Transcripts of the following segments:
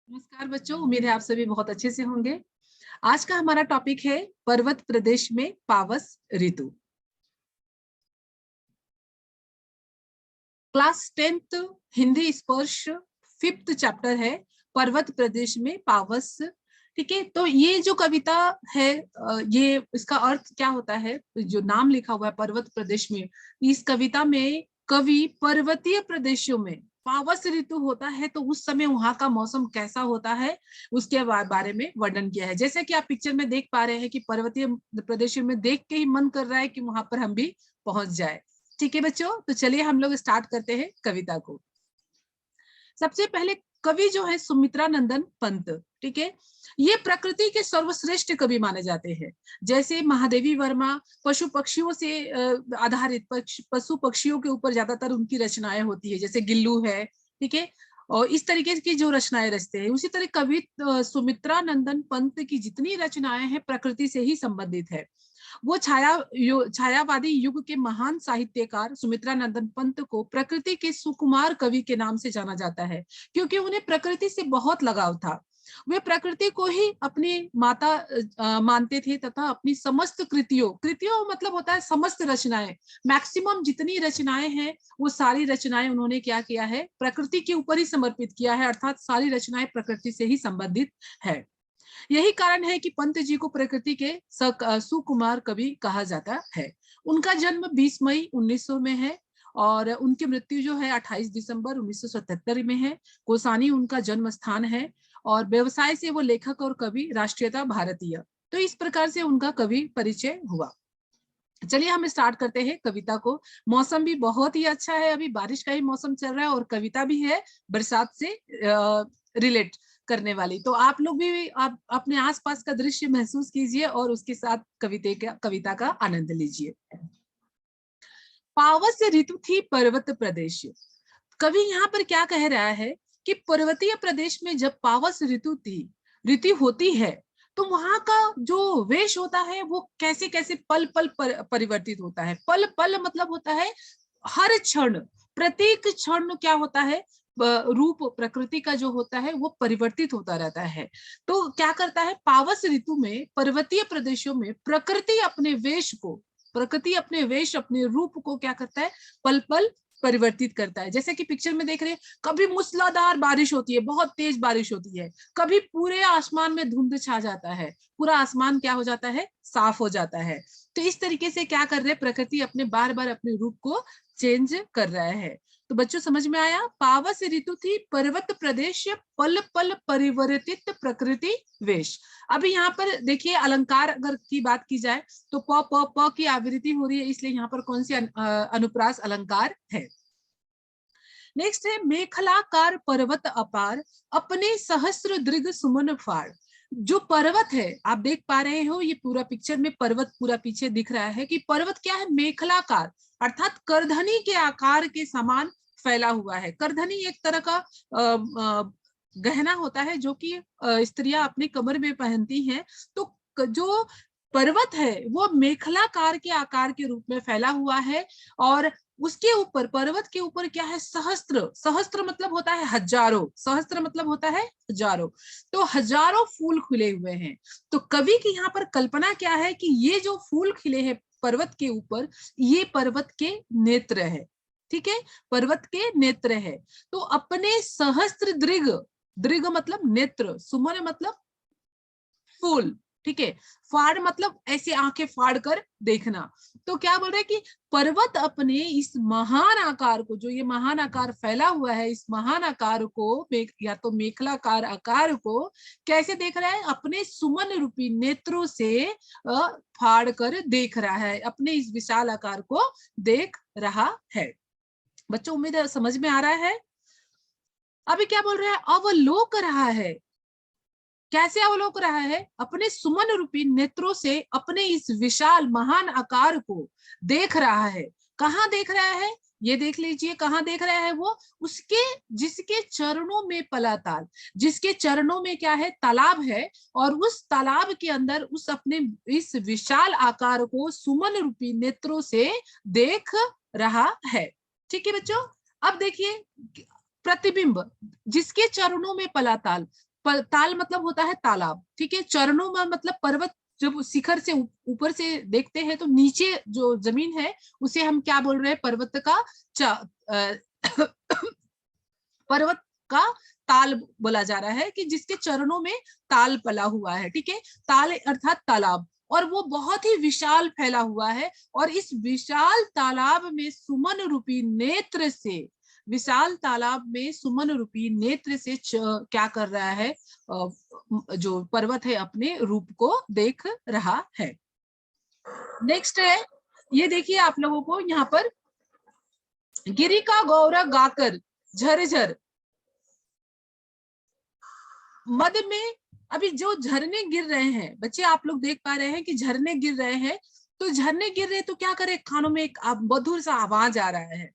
नमस्कार बच्चों, उम्मीद है आप सभी बहुत अच्छे से होंगे। आज का हमारा टॉपिक है पर्वत प्रदेश में पावस ऋतु। क्लास 10th हिंदी स्पर्श 5th चैप्टर है पर्वत प्रदेश में पावस। ठीक है, तो ये जो कविता है ये इसका अर्थ क्या होता है, जो नाम लिखा हुआ है पर्वत प्रदेश में, इस कविता में कवि पर्वतीय प्रदेशों में पावस ऋतु होता है तो उस समय वहां का मौसम कैसा होता है उसके बारे में वर्णन किया है। जैसे कि आप पिक्चर में देख पा रहे हैं कि पर्वतीय प्रदेशों में देख के ही मन कर रहा है कि वहां पर हम भी पहुंच जाए। ठीक है बच्चों, तो चलिए हम लोग स्टार्ट करते हैं कविता को। सबसे पहले कवि जो है सुमित्रा नंदन पंत। ठीक है, ये प्रकृति के सर्वश्रेष्ठ कवि माने जाते हैं। जैसे महादेवी वर्मा पशु पक्षियों से आधारित पशु पक्षियों के ऊपर ज्यादातर उनकी रचनाएं होती है, जैसे गिल्लू है। ठीक है, और इस तरीके की जो रचनाएं रचते हैं, उसी तरह कवि सुमित्रा नंदन पंत की जितनी रचनाएं हैं प्रकृति से ही संबंधित है। वो छायावादी युग के महान साहित्यकार सुमित्रा नंदन पंत को प्रकृति के सुकुमार कवि के नाम से जाना जाता है, क्योंकि उन्हें प्रकृति से बहुत लगाव था। वे प्रकृति को ही अपनी माता मानते थे तथा अपनी समस्त कृतियों कृतियों मतलब होता है समस्त रचनाएं, मैक्सिमम जितनी रचनाएं हैं वो सारी रचनाएं उन्होंने क्या किया है, प्रकृति के ऊपर ही समर्पित किया है, अर्थात सारी रचनाएं प्रकृति से ही संबंधित है। यही कारण है कि पंत जी को प्रकृति के सुकुमार कवि कहा जाता है। उनका जन्म 20 मई 1900 में है और उनकी मृत्यु जो है 28 दिसंबर 1977 में है। कोसानी उनका जन्म स्थान है और व्यवसाय से वो लेखक और कवि, राष्ट्रीयता भारतीय। तो इस प्रकार से उनका कवि परिचय हुआ। चलिए हम स्टार्ट करते हैं कविता को। मौसम भी बहुत ही अच्छा है, अभी बारिश का ही मौसम चल रहा है और कविता भी है बरसात से रिलेट करने वाली। तो आप लोग भी आप अपने आसपास का दृश्य महसूस कीजिए और उसके साथ कविता का आनंद लीजिए। पावस ऋतु थी पर्वत प्रदेश। कवि यहाँ पर क्या कह रहा है कि पर्वतीय प्रदेश में जब पावस ऋतु होती है तो वहां का जो वेश होता है वो कैसे कैसे पल पल परिवर्तित होता है। पल पल मतलब होता है हर क्षण, प्रत्येक क्षण क्या होता है, रूप प्रकृति का जो होता है वो परिवर्तित होता रहता है। तो क्या करता है, पावस ऋतु में पर्वतीय प्रदेशों में प्रकृति अपने वेश अपने रूप को क्या करता है, पल पल परिवर्तित करता है। जैसे कि पिक्चर में देख रहे हैं, कभी मूसलाधार बारिश होती है, बहुत तेज बारिश होती है, कभी पूरे आसमान में धुंध छा जाता है, पूरा आसमान क्या हो जाता है, साफ हो जाता है। तो इस तरीके से क्या कर रहे हैं, प्रकृति अपने बार बार अपने रूप को चेंज कर रहा है। तो बच्चों समझ में आया, पावस ऋतु थी पर्वत प्रदेश पल पल परिवर्तित प्रकृति वेश। अभी यहाँ पर देखिए अलंकार अगर की बात की जाए तो प प प की आवृत्ति हो रही है, इसलिए यहाँ पर कौन सी अनुप्रास अलंकार है। नेक्स्ट है मेखलाकार पर्वत अपार अपने सहस्र दृग सुमन फाड़। जो पर्वत है आप देख पा रहे हो, ये पूरा पिक्चर में पर्वत पूरा पीछे दिख रहा है कि पर्वत क्या है, मेखलाकार अर्थात करधनी के आकार के समान फैला हुआ है। करधनी एक तरह का गहना होता है जो कि स्त्रियां अपने कमर में पहनती हैं। तो जो पर्वत है वो मेखलाकार के आकार के रूप में फैला हुआ है और उसके ऊपर, पर्वत के ऊपर क्या है, सहस्त्र, सहस्त्र मतलब होता है हजारों, सहस्त्र मतलब होता है हजारों, तो हजारों फूल खिले हुए हैं। तो कवि की यहाँ पर कल्पना क्या है कि ये जो फूल खिले हैं पर्वत के ऊपर, ये पर्वत के नेत्र है। ठीक है, पर्वत के नेत्र है। तो अपने सहस्त्र दृग, दृग मतलब नेत्र, सुमन मतलब फूल, ठीक है, फाड़ मतलब ऐसे आंखें फाड़ कर देखना। तो क्या बोल रहे हैं कि पर्वत अपने इस महान आकार को, जो ये महान आकार फैला हुआ है, इस महान आकार को या तो मेखलाकार आकार को कैसे देख रहा है, अपने सुमन रूपी नेत्रों से फाड़ कर देख रहा है, अपने इस विशाल आकार को देख रहा है। बच्चों उम्मीद है समझ में आ रहा है। अभी क्या बोल रहा है, अवलोक रहा है। कैसे अवलोक रहा है, अपने सुमन रूपी नेत्रों से अपने इस विशाल महान आकार को देख रहा है। कहाँ देख रहा है, ये देख लीजिए कहाँ देख रहा है वो, उसके जिसके चरणों में पलाताल, जिसके चरणों में क्या है, तालाब है, और उस तालाब के अंदर उस अपने इस विशाल आकार को सुमन रूपी नेत्रों से देख रहा है। ठीक है बच्चों, अब देखिए प्रतिबिंब, जिसके चरणों में पलाताल, ताल मतलब होता है तालाब, ठीक है। चरणों में मतलब पर्वत, जब शिखर से ऊपर से देखते हैं तो नीचे जो जमीन है उसे हम क्या बोल रहे हैं, पर्वत का पर्वत का ताल बोला जा रहा है, कि जिसके चरणों में ताल पला हुआ है, ठीक है। ताल अर्थात तालाब, और वो बहुत ही विशाल फैला हुआ है। और इस विशाल तालाब में सुमन रूपी नेत्र से, विशाल तालाब में सुमन रूपी नेत्र से क्या कर रहा है, जो पर्वत है अपने रूप को देख रहा है। नेक्स्ट है, ये देखिए आप लोगों को यहाँ पर, गिरी का गौरव गाकर झरझर मद में, अभी जो झरने गिर रहे हैं बच्चे, आप लोग देख पा रहे हैं कि झरने गिर रहे हैं। तो झरने गिर रहे तो क्या करे, कानों में एक मधुर सा आवाज आ रहा है।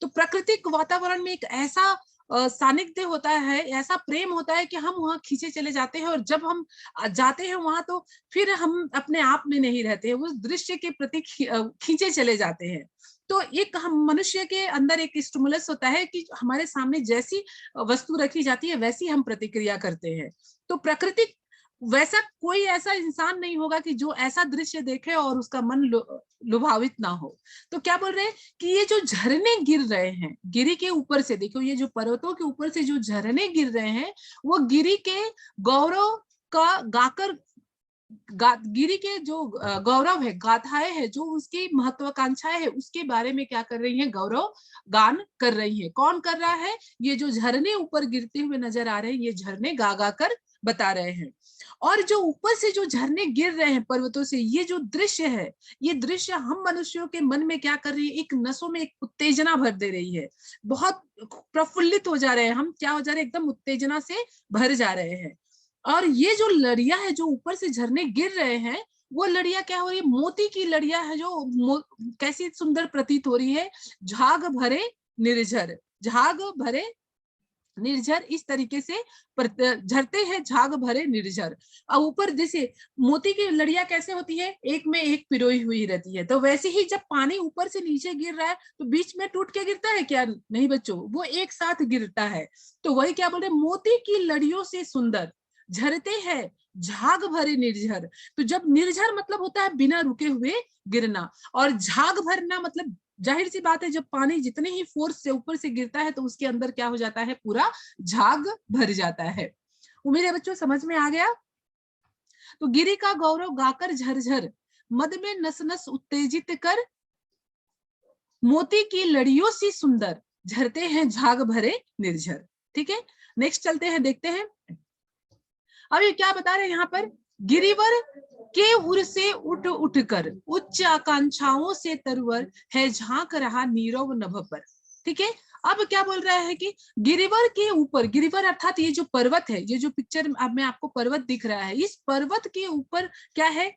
तो प्राकृतिक वातावरण में एक ऐसा सानिध्य होता है, ऐसा प्रेम होता है कि हम वहां खींचे चले जाते हैं। और जब हम जाते हैं वहां तो फिर हम अपने आप में नहीं रहते हैं, उस दृश्य के प्रति खींचे चले जाते हैं। तो एक हम मनुष्य के अंदर एक स्टिमुलस होता है कि हमारे सामने जैसी वस्तु रखी जाती है वैसी हम प्रतिक्रिया करते हैं। तो प्राकृतिक, वैसा कोई ऐसा इंसान नहीं होगा कि जो ऐसा दृश्य देखे और उसका मन लुभावित ना हो। तो क्या बोल रहे हैं कि ये जो झरने गिर रहे हैं गिरी के ऊपर से, देखो ये जो पर्वतों के ऊपर से जो झरने गिर रहे हैं, वो गिरी के गौरव का गाकर, गिरी के जो गौरव है, गाथाएं है, जो उसकी महत्वाकांक्षाएं है, उसके बारे में क्या कर रही हैं, गौरव गान कर रही है। कौन कर रहा है, ये जो झरने ऊपर गिरते हुए नजर आ रहे हैं, ये झरने गा गा कर बता रहे हैं। और जो ऊपर से जो झरने गिर रहे हैं पर्वतों से, ये जो दृश्य है, ये दृश्य हम मनुष्यों के मन में क्या कर रही है, एक नसों में एक उत्तेजना भर दे रही है। बहुत प्रफुल्लित हो जा रहे हैं हम, क्या हो जा रहे हैं, एकदम उत्तेजना से भर जा रहे हैं। और ये जो लड़ियां है, जो ऊपर से झरने गिर रहे हैं, वो लड़ियां क्या हो रही है, मोती की लड़ियां है, जो कैसी सुंदर प्रतीत हो रही है। झाग भरे निर्झर, झाग भरे निर्झर, इस तरीके से झरते हैं झाग भरे निर्झर। और ऊपर जैसे मोती की लड़ियां कैसे होती है, एक में एक पिरोई हुई रहती है, तो वैसे ही जब पानी ऊपर से नीचे गिर रहा है तो बीच में टूट के गिरता है क्या, नहीं बच्चों, वो एक साथ गिरता है। तो वही क्या बोल रहे, मोती की लड़ियों से सुंदर झरते हैं झाग भरे निर्झर। तो जब निर्झर मतलब होता है बिना रुके हुए गिरना, और झाग भरना मतलब जाहिर सी बात है, जब पानी जितने ही फोर्स से ऊपर से गिरता है तो उसके अंदर क्या हो जाता है, पूरा झाग भर जाता है। उम्मीद है बच्चों समझ में आ गया। तो गिरी का गौरव गाकर झरझर, मद में नस नस उत्तेजित कर, मोती की लड़ियों सी सुंदर झरते हैं झाग भरे निर्झर। ठीक है, नेक्स्ट चलते हैं, देखते हैं अब ये क्या बता रहे हैं यहाँ पर, गिरिवर के उर से उठ उठ कर उच्च आकांक्षाओं से तरवर है झांक रहा नीरव नभ पर। ठीक है, अब क्या बोल रहा है कि गिरिवर के ऊपर, गिरिवर अर्थात ये जो पर्वत है, ये जो पिक्चर अब में आपको पर्वत दिख रहा है, इस पर्वत के ऊपर क्या है,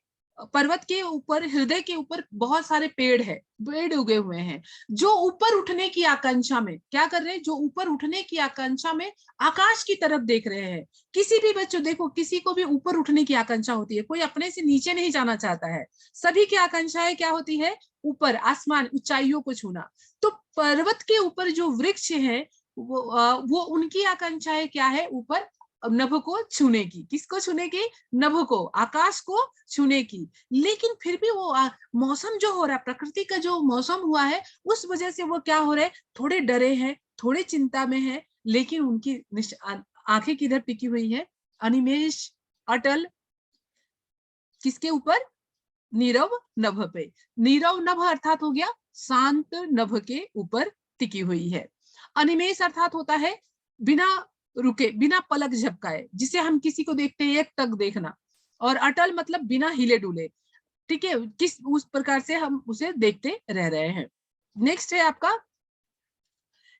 पर्वत के ऊपर, हृदय के ऊपर बहुत सारे पेड़ है, पेड़ उगे हुए हैं, जो ऊपर उठने की आकांक्षा में क्या कर रहे हैं, जो ऊपर उठने की आकांक्षा में आकाश की तरफ देख रहे हैं। किसी भी बच्चों देखो, किसी को भी ऊपर उठने की आकांक्षा होती है, कोई अपने से नीचे नहीं जाना चाहता है, सभी की आकांक्षाएं क्या होती है, ऊपर आसमान, ऊंचाइयों को छूना। तो पर्वत के ऊपर जो वृक्ष है वो उनकी आकांक्षाएं क्या है, ऊपर नभ को छूने की, किसको छूने की, नभ को, आकाश को छूने की। लेकिन फिर भी वो मौसम जो हो रहा है, प्रकृति का जो मौसम हुआ है, उस वजह से वो क्या हो रहे हैं, थोड़े डरे हैं, थोड़े चिंता में है। लेकिन उनकी आंखें किधर टिकी हुई है, अनिमेष, अटल, किसके ऊपर, नीरव नभ पे। नीरव नभ अर्थात हो गया शांत नभ के ऊपर टिकी हुई है। अनिमेष अर्थात होता है बिना रुके, बिना पलक झपकाए, जिसे हम किसी को देखते हैं एक टक देखना। और अटल मतलब बिना हिले डुले। ठीक है, किस उस प्रकार से हम उसे देखते रह रहे हैं। नेक्स्ट है आपका,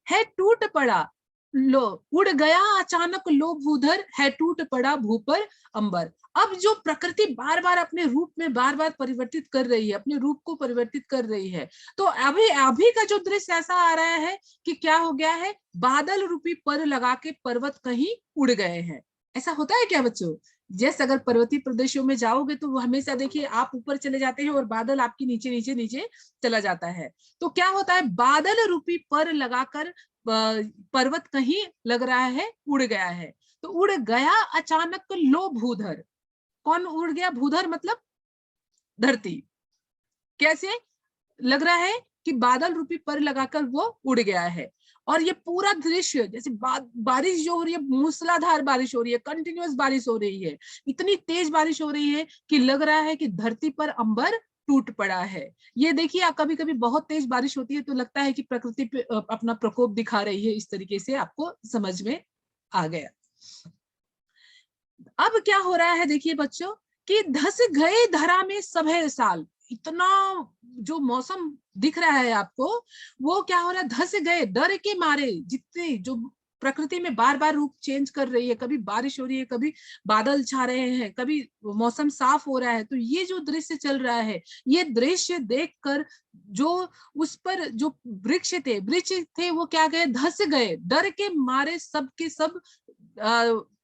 है टूट पड़ा लो, उड़ गया अचानक लो भूधर, है टूट पड़ा भू पर अंबर। अब जो प्रकृति बार बार अपने रूप में बार बार परिवर्तित कर रही है, अपने रूप को परिवर्तित कर रही है, तो अभी अभी का जो दृश्य ऐसा आ रहा है कि क्या हो गया है, बादल रूपी पर लगा के पर्वत कहीं उड़ गए हैं। ऐसा होता है क्या बच्चों, जैसे अगर पर्वतीय प्रदेशों में जाओगे तो वो हमेशा देखिए आप ऊपर चले जाते हैं और बादल आपके नीचे नीचे नीचे चला जाता है। तो क्या होता है, बादल रूपी पर लगाकर पर्वत कहीं लग रहा है उड़ गया है। तो उड़ गया अचानक लो भूधर। कौन उड़ गया? भूधर मतलब धरती। कैसे? लग रहा है कि बादल रूपी पर लगाकर वो उड़ गया है। और ये पूरा दृश्य जैसे बारिश जो हो रही है, मूसलाधार बारिश हो रही है, कंटिन्यूअस बारिश हो रही है, इतनी तेज बारिश हो रही है कि लग रहा है कि धरती पर अंबर टूट पड़ा है। ये देखिए, कभी कभी बहुत तेज बारिश होती है तो लगता है कि प्रकृति पे अपना प्रकोप दिखा रही है। इस तरीके से आपको समझ में आ गया। अब क्या हो रहा है देखिए बच्चों, कि धस गए धरा में सभे साल। इतना जो मौसम दिख रहा है आपको, वो क्या हो रहा है, धस गए, डर के मारे। जितने जो प्रकृति में बार बार रूप चेंज कर रही है, कभी बारिश हो रही है, कभी बादल छा रहे हैं, कभी मौसम साफ हो रहा है, तो ये जो दृश्य चल रहा है, ये दृश्य देखकर जो उस पर जो वृक्ष थे वो क्या गए, धस गए, डर के मारे सब के सब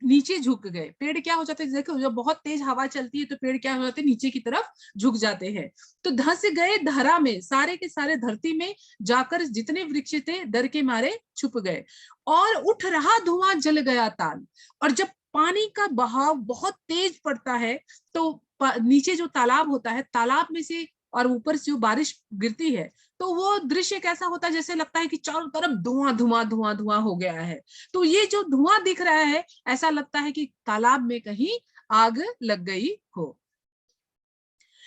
नीचे झुक गए। पेड़ क्या हो जाते हैं, देखो जब बहुत तेज हवा चलती है तो पेड़ क्या हो जाते हैं, नीचे की तरफ झुक जाते हैं। तो धंस गए धरा में, सारे के सारे धरती में जाकर जितने वृक्ष थे डर के मारे छुप गए। और उठ रहा धुआं जल गया ताल। और जब पानी का बहाव बहुत तेज पड़ता है तो नीचे जो तालाब होता है, तालाब में से और ऊपर से जो बारिश गिरती है, तो वो दृश्य कैसा होता है, जैसे लगता है कि चारों तरफ धुआं धुआं धुआं धुआं हो गया है। तो ये जो धुआं दिख रहा है, ऐसा लगता है कि तालाब में कहीं आग लग गई हो।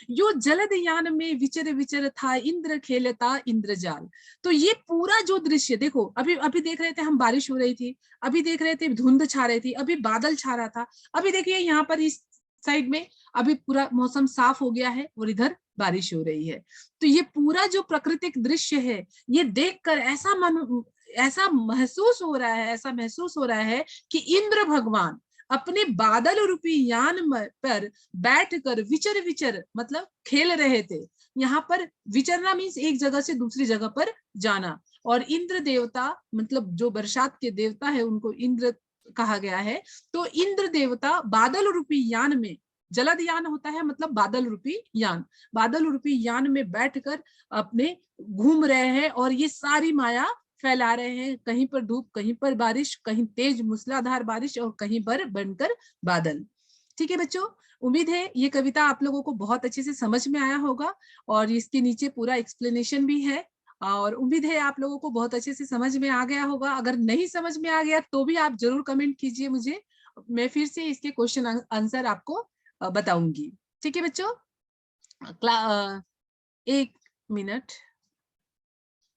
यो जलद यान में विचर विचर था इंद्र खेलता इंद्रजाल। तो ये पूरा जो दृश्य देखो, अभी अभी देख रहे थे हम, बारिश हो रही थी, अभी देख रहे थे धुंध छा रही थी, अभी बादल छा रहा था, अभी देखिए यहाँ पर इस साइड में अभी पूरा मौसम साफ हो गया है और इधर बारिश हो रही है। तो ये पूरा जो प्राकृतिक दृश्य है, ये देखकर ऐसा महसूस हो रहा है, ऐसा महसूस हो रहा है कि इंद्र भगवान अपने बादल रूपी यान पर बैठकर विचर विचर मतलब खेल रहे थे। यहाँ पर विचरना मीन्स एक जगह से दूसरी जगह पर जाना। और इंद्र देवता मतलब जो बरसात के देवता है, उनको इंद्र कहा गया है। तो इंद्र देवता बादल रूपी यान में, जलद यान होता है मतलब बादल रूपी यान, बादल रूपी यान में बैठकर अपने घूम रहे हैं और ये सारी माया फैला रहे हैं। कहीं पर धूप, कहीं पर बारिश, कहीं तेज मूसलाधार बारिश और कहीं पर बनकर बादल। ठीक है बच्चों, उम्मीद है ये कविता आप लोगों को बहुत अच्छे से समझ में आया होगा और इसके नीचे पूरा एक्सप्लेनेशन भी है और उम्मीद है आप लोगों को बहुत अच्छे से समझ में आ गया होगा। अगर नहीं समझ में आ गया तो भी आप जरूर कमेंट कीजिए मुझे, मैं फिर से इसके क्वेश्चन आंसर आपको बताऊंगी। ठीक है बच्चों, एक मिनट।